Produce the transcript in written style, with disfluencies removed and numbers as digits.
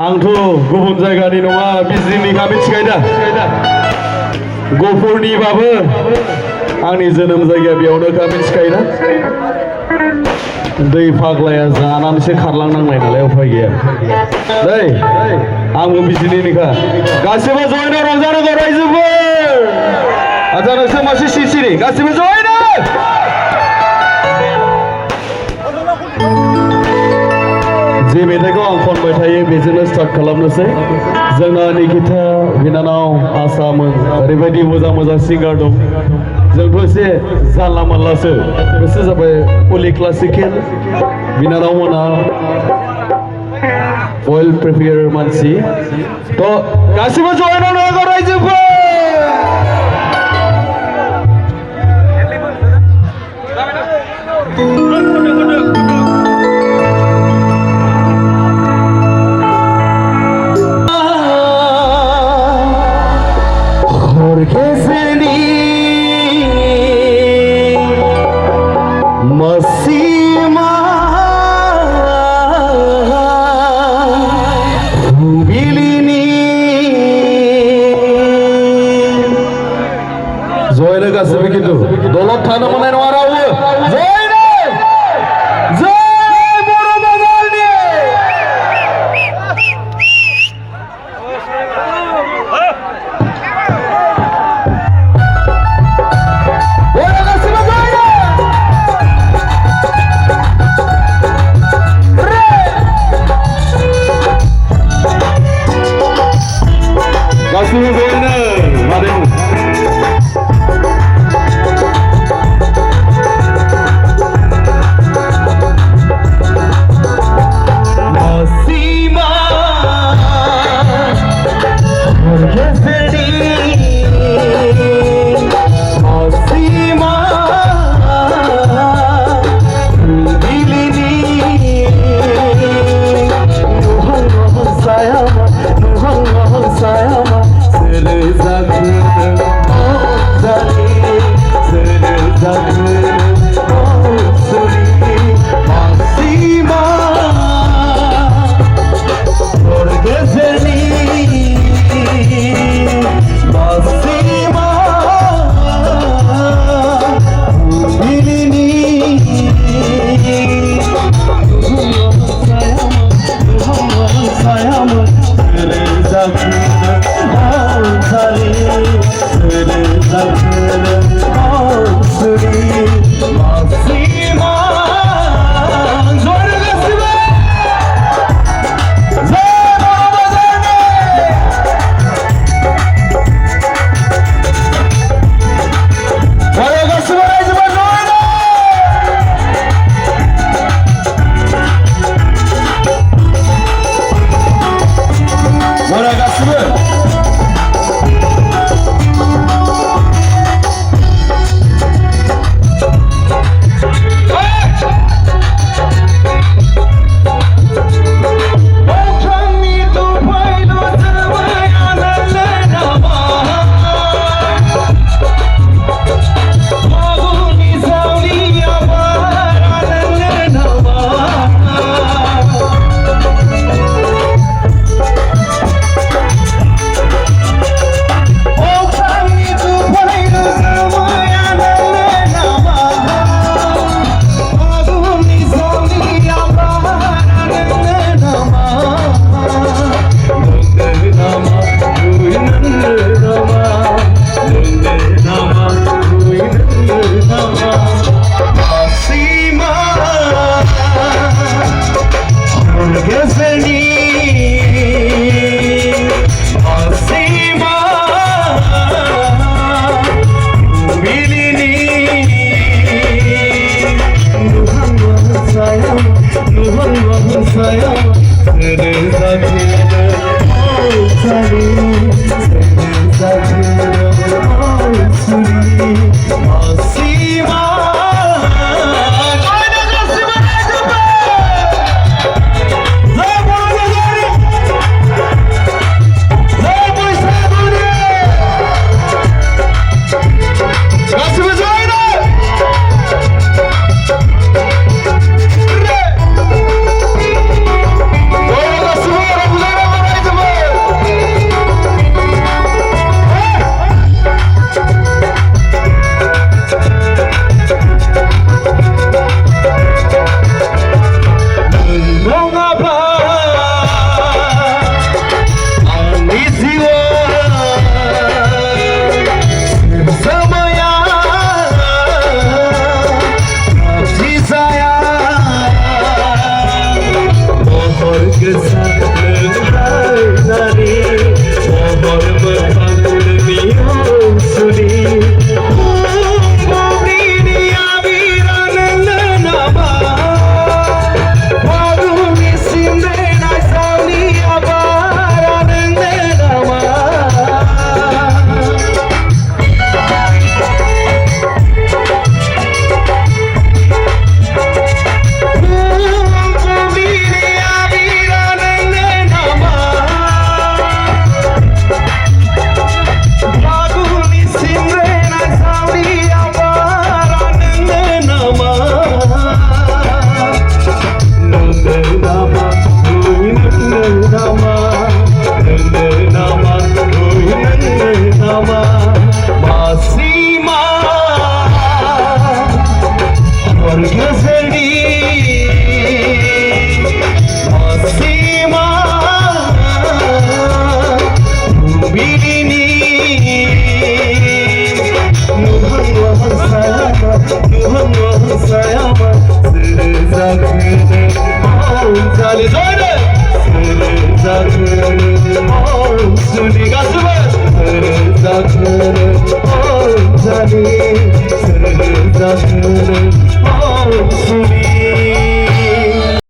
आंथ' गुबुन जायगानि नङा बिजनिखा मिथिखायो दा गफुरनिबाबो आंनि जोनोम जायगाया बेयावनोखा मिथिखायो ना दै फाग्लाया जानानैसो खारलांनांनाय नालाय उफाय गैया दै आंबो बिजनिनिखा गासिबो जयनो रंजानांगौ रायजोफोर आजा नोंसोर मासे सिरि गासिबो जयनो जे मेथाइखौ आं खनबाय थायो बेजोंनो स्टार्ट खालामनोसै जोंना निकिता बिनानाव आसामोन ओरैबायदि मोजां मोजां सिंगार दं जोंथ' एसे जानला मानलासो बिसोर जाबाय पलि क्लासिकेल बिनानाव मोना अइल प्रिपेयार मानसि थ' गासिबो जयन होनांगौ रायजोफोर जयनो गासिबो खिन्थु दलद थानो मोननाय नङा रावबो जयनो जय बर' बाजारनि बयबो गासिबो जयनो गासिबो जयनो मादै माया मन जागे